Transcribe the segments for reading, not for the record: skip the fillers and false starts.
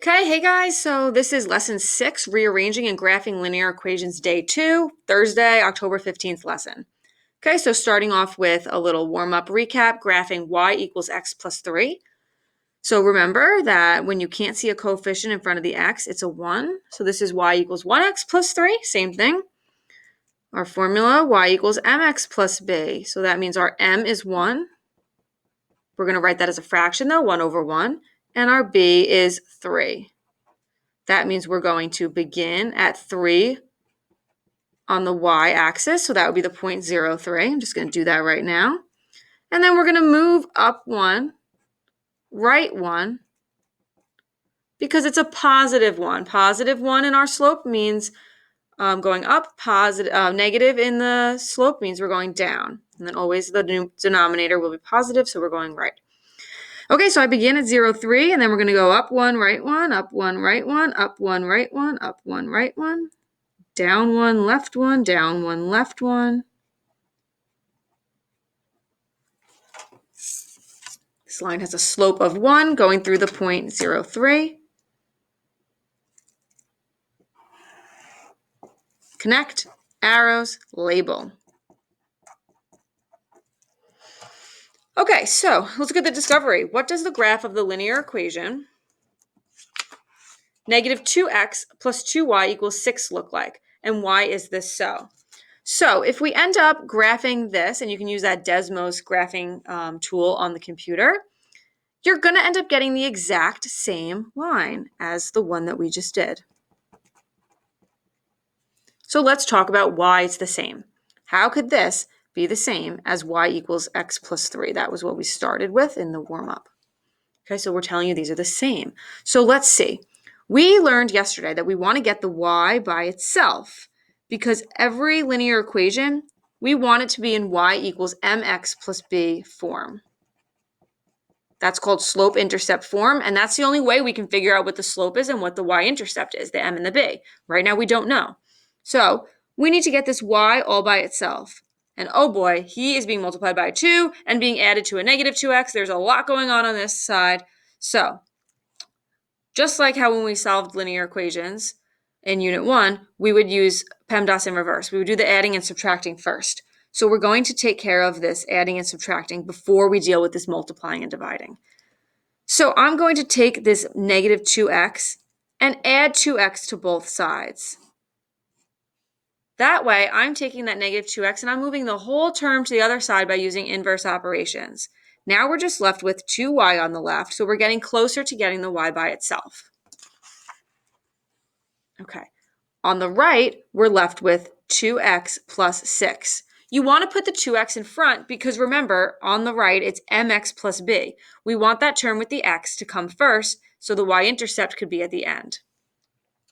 Okay, hey guys, so this is lesson 6, Rearranging and Graphing Linear Equations, day 2, Thursday, October 15th lesson. Okay, so starting off with a little warm-up recap, graphing y equals x plus 3. So remember that when you can't see a coefficient in front of the x, it's a 1. So this is y equals 1x plus 3, same thing. Our formula, y equals mx plus b. So that means our m is 1. We're going to write that as a fraction though, 1 over 1. And our b is 3. That means we're going to begin at 3 on the y-axis, so that would be the point 0.03. I'm just going to do that right now. And then we're going to move up 1, right 1, because it's a positive 1. Positive 1 in our slope means going up, negative in the slope means we're going down. And then always the denominator will be positive, so we're going right. Okay, so I begin at 0.3, and then we're going to go up 1, right 1, up 1, right 1, up 1, right 1, up 1, right 1. Down 1, left 1, down 1, left 1. This line has a slope of 1 going through the point 0.3. Connect, arrows, label. Okay, so let's look at the discovery. What does the graph of the linear equation negative 2x plus 2y equals 6 look like? And why is this so? So if we end up graphing this, and you can use that Desmos graphing tool on the computer, you're going to end up getting the exact same line as the one that we just did. So let's talk about why it's the same. How could this be the same as y equals x plus 3? That was what we started with in the warm-up. Okay, so we're telling you these are the same. So let's see. We learned yesterday that we want to get the y by itself because every linear equation, we want it to be in y equals mx plus b form. That's called slope-intercept form, and that's the only way we can figure out what the slope is and what the y-intercept is, the m and the b. Right now, we don't know. So we need to get this y all by itself. And oh boy, he is being multiplied by 2 and being added to a negative 2x. There's a lot going on this side. So just like how when we solved linear equations in Unit 1, we would use PEMDAS in reverse. We would do the adding and subtracting first. So we're going to take care of this adding and subtracting before we deal with this multiplying and dividing. So I'm going to take this negative 2x and add 2x to both sides. That way, I'm taking that negative 2x and I'm moving the whole term to the other side by using inverse operations. Now we're just left with 2y on the left, so we're getting closer to getting the y by itself. Okay. On the right, we're left with 2x plus 6. You want to put the 2x in front because remember, on the right, it's mx plus b. We want that term with the x to come first so the y-intercept could be at the end.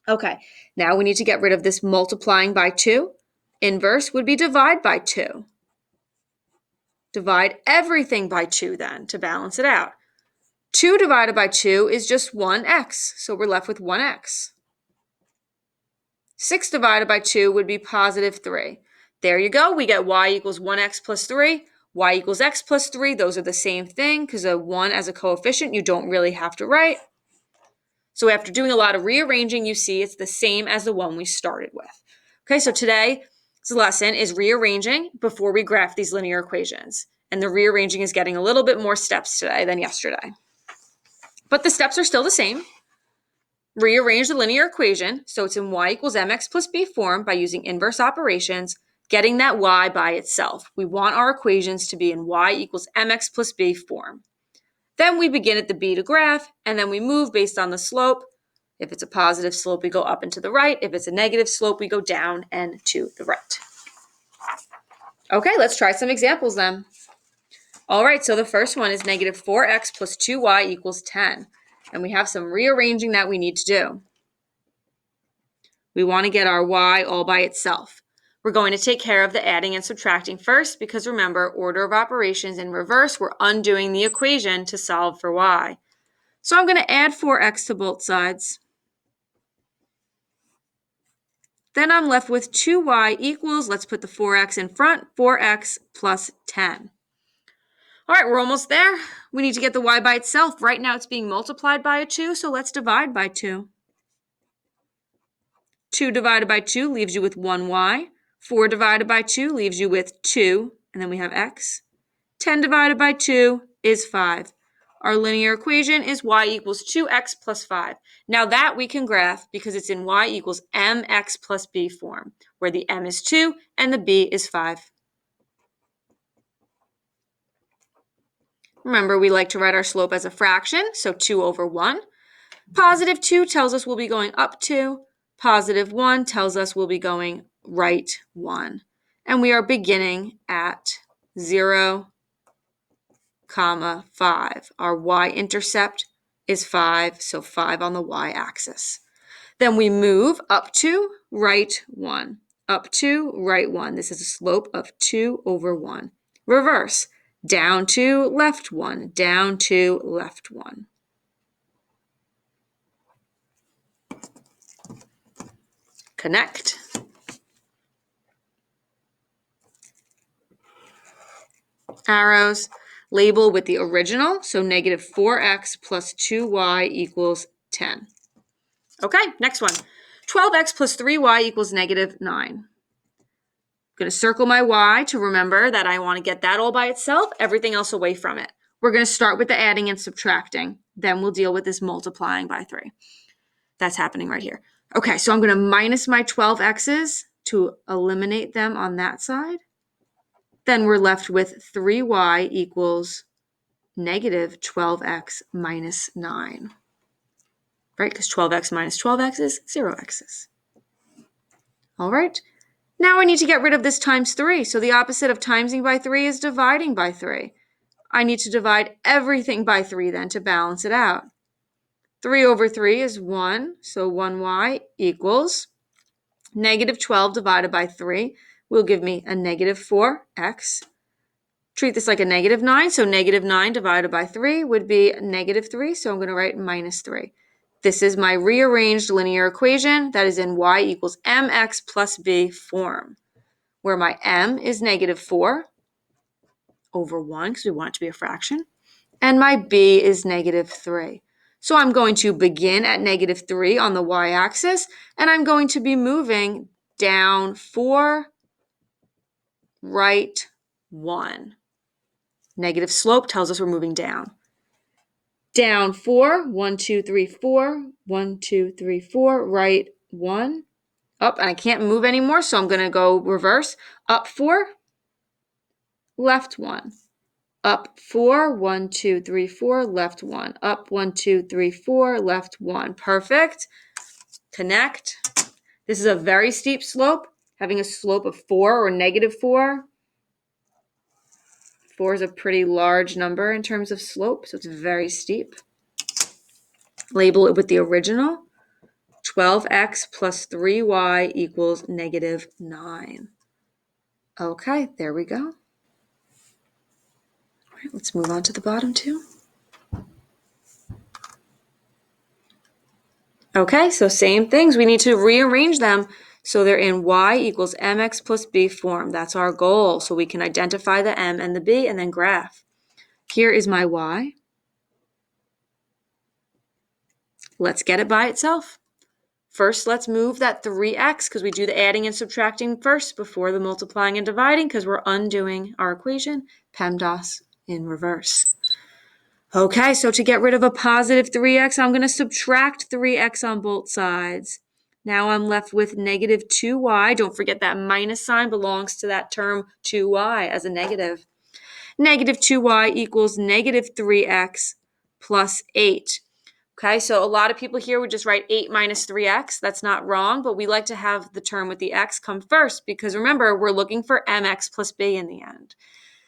Okay, now we need to get rid of this multiplying by 2. Inverse would be divide by 2. Divide everything by 2 then to balance it out. 2 divided by 2 is just 1x, so we're left with 1x. 6 divided by 2 would be positive 3. There you go. We get y equals 1x plus 3. Y equals x plus 3. Those are the same thing because a 1 as a coefficient you don't really have to write. So after doing a lot of rearranging, you see it's the same as the one we started with. Okay, so today's lesson is rearranging before we graph these linear equations. And the rearranging is getting a little bit more steps today than yesterday. But the steps are still the same. Rearrange the linear equation so it's in y equals mx plus b form by using inverse operations, getting that y by itself. We want our equations to be in y equals mx plus b form. Then we begin at the b to graph, and then we move based on the slope. If it's a positive slope, we go up and to the right. If it's a negative slope, we go down and to the right. Okay, let's try some examples then. All right, so the first one is negative 4x plus 2y equals 10. And we have some rearranging that we need to do. We want to get our y all by itself. We're going to take care of the adding and subtracting first because remember, order of operations in reverse, we're undoing the equation to solve for y. So I'm going to add 4x to both sides. Then I'm left with 2y equals, let's put the 4x in front, 4x plus 10. All right, we're almost there. We need to get the y by itself. Right now it's being multiplied by a 2, so let's divide by 2. 2 divided by 2 leaves you with 1y. 4 divided by 2 leaves you with 2, and then we have x. 10 divided by 2 is 5. Our linear equation is y equals 2x plus 5. Now that we can graph because it's in y equals mx plus b form, where the m is 2 and the b is 5. Remember, we like to write our slope as a fraction, so 2 over 1. Positive 2 tells us we'll be going up 2. Positive 1 tells us we'll be going right 1. And we are beginning at 0, 5. Our y-intercept is 5, so 5 on the y-axis. Then we move up 2, right 1. Up 2, right 1. This is a slope of 2 over 1. Reverse. Down 2, left 1. Down 2, left 1. Connect. Arrows. Label with the original, so negative 4x plus 2y equals 10. Okay, next one. 12x plus 3y equals negative 9. I'm going to circle my y to remember that I want to get that all by itself, everything else away from it. We're going to start with the adding and subtracting. Then we'll deal with this multiplying by 3. That's happening right here. Okay, so I'm going to minus my 12x's to eliminate them on that side. Then we're left with 3y equals negative 12x minus 9. Right, because 12x minus 12x is 0x's. All right. Now I need to get rid of this times 3. So the opposite of timesing by 3 is dividing by 3. I need to divide everything by 3 then to balance it out. 3 over 3 is 1, so 1y equals negative 12 divided by 3 will give me a negative 4x. Treat this like a negative 9, so negative 9 divided by 3 would be negative 3, so I'm going to write minus 3. This is my rearranged linear equation that is in y equals mx plus b form, where my m is negative 4 over 1, because we want it to be a fraction, and my b is negative 3. So I'm going to begin at negative 3 on the y-axis, and I'm going to be moving down 4, right 1. Negative slope tells us we're moving down. Down 4, 1, 2, 3, 4, 1, 2, 3, 4, right 1. Up, and I can't move anymore, so I'm going to go reverse. Up 4, left 1. Up 4, 1, 2, 3, 4, left 1. Up 1, 2, 3, 4, left 1. Perfect. Connect. This is a very steep slope, having a slope of 4 or negative 4. 4 is a pretty large number in terms of slope, so it's very steep. Label it with the original. 12x plus 3y equals negative 9. Okay, there we go. All right, let's move on to the bottom two. Okay, so same things. We need to rearrange them so they're in y equals mx plus b form. That's our goal. So we can identify the m and the b and then graph. Here is my y. Let's get it by itself. First, let's move that 3x because we do the adding and subtracting first before the multiplying and dividing because we're undoing our equation, PEMDAS in reverse. Okay, so to get rid of a positive 3x, I'm going to subtract 3x on both sides. Now I'm left with negative 2y. Don't forget that minus sign belongs to that term 2y as a negative. Negative 2y equals negative 3x plus 8. Okay, so a lot of people here would just write 8 minus 3x. That's not wrong, but we like to have the term with the x come first because remember, we're looking for mx plus b in the end.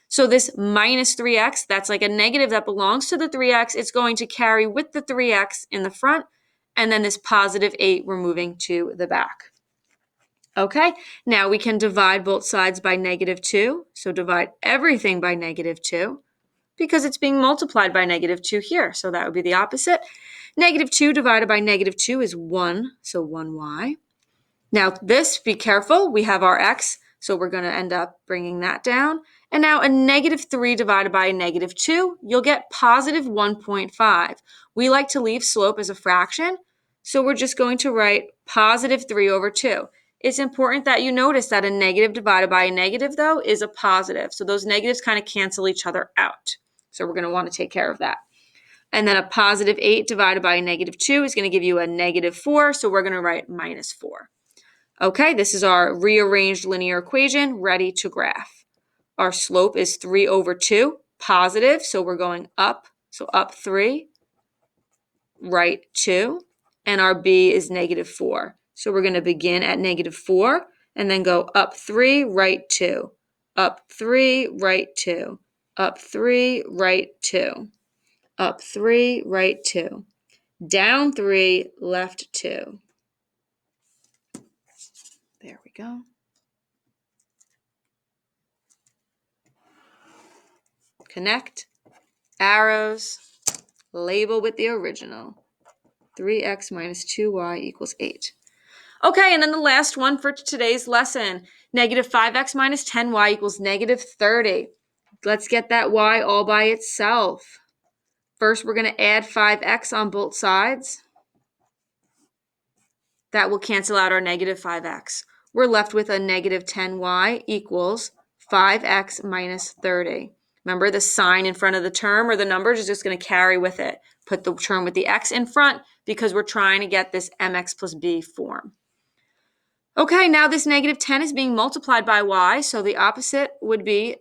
So this minus 3x, that's like a negative that belongs to the 3x. It's going to carry with the 3x in the front, and then this positive 8 we're moving to the back. Okay, now we can divide both sides by negative 2. So divide everything by negative 2 because it's being multiplied by negative 2 here. So that would be the opposite. Negative 2 divided by negative 2 is 1, so 1y. Now this, be careful, we have our x. So we're going to end up bringing that down. And now a negative 3 divided by a negative 2, you'll get positive 1.5. We like to leave slope as a fraction, so we're just going to write positive 3 over 2. It's important that you notice that a negative divided by a negative, though, is a positive. So those negatives kind of cancel each other out. So we're going to want to take care of that. And then a positive 8 divided by a negative 2 is going to give you a negative 4, so we're going to write minus 4. Okay, this is our rearranged linear equation ready to graph. Our slope is 3 over 2, positive, so we're going up. So up 3, right 2, and our b is negative 4. So we're going to begin at negative 4 and then go up 3, right 2, up 3, right 2, up 3, right 2, up 3, right 2, down 3, left 2. There we go. Connect, arrows, label with the original. 3x minus 2y equals 8. Okay, and then the last one for today's lesson. Negative 5x minus 10y equals negative 30. Let's get that y all by itself. First, we're going to add 5x on both sides. That will cancel out our negative 5x. We're left with a negative 10y equals 5x minus 30. Remember, the sign in front of the term or the numbers is just going to carry with it. Put the term with the x in front because we're trying to get this mx plus b form. Okay, now this negative 10 is being multiplied by y, so the opposite would be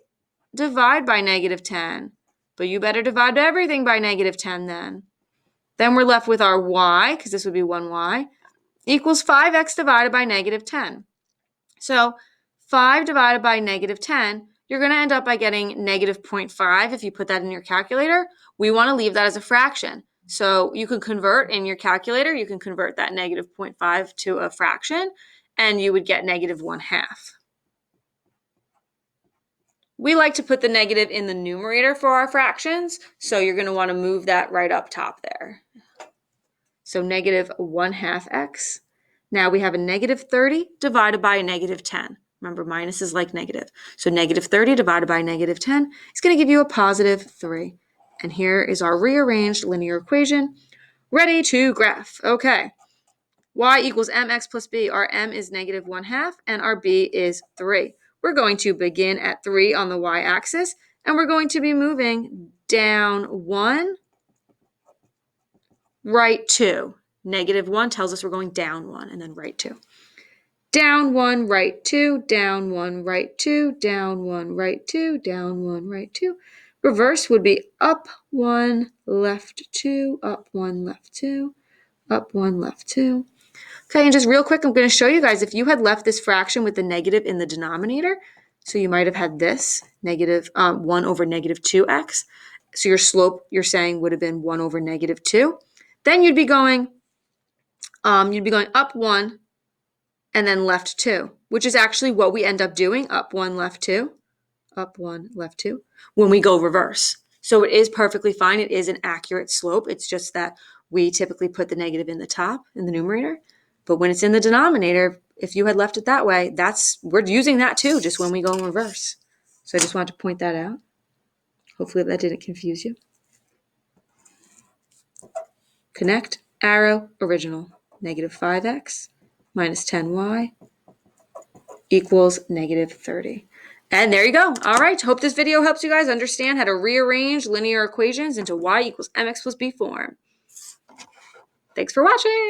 divide by negative 10. But you better divide everything by negative 10 then. Then we're left with our y, because this would be 1y, equals 5x divided by negative 10. So 5 divided by negative 10, you're going to end up by getting negative 0.5 if you put that in your calculator. We want to leave that as a fraction. So you can convert in your calculator, you can convert that negative 0.5 to a fraction, and you would get negative 1/2. We like to put the negative in the numerator for our fractions, so you're going to want to move that right up top there. So negative 1/2 x. Now we have a negative 30 divided by a negative 10. Remember, minus is like negative. So negative 30 divided by negative 10 is going to give you a positive 3. And here is our rearranged linear equation ready to graph. Okay. Y equals mx plus b. Our m is negative 1/2 and our b is 3. We're going to begin at 3 on the y-axis, and we're going to be moving down 1, right 2. Negative 1 tells us we're going down 1, and then right 2. Down 1, right 2, down 1, right 2, down 1, right 2, down 1, right 2. Reverse would be up 1, left 2, up 1, left 2, up 1, left 2. Okay, and just real quick, I'm going to show you guys if you had left this fraction with the negative in the denominator, so you might have had this, negative 1 over negative 2x. So your slope, you're saying, would have been 1 over negative 2. Then you'd be going up 1 and then left 2, which is actually what we end up doing, up 1, left 2, up 1, left 2, when we go reverse. So it is perfectly fine. It is an accurate slope. It's just that we typically put the negative in the top, in the numerator. But when it's in the denominator, if you had left it that way, we're using that too, just when we go in reverse. So I just wanted to point that out. Hopefully that didn't confuse you. Connect, arrow, original. Negative 5x minus 10y equals negative 30. And there you go. All right. Hope this video helps you guys understand how to rearrange linear equations into y equals mx plus b form. Thanks for watching.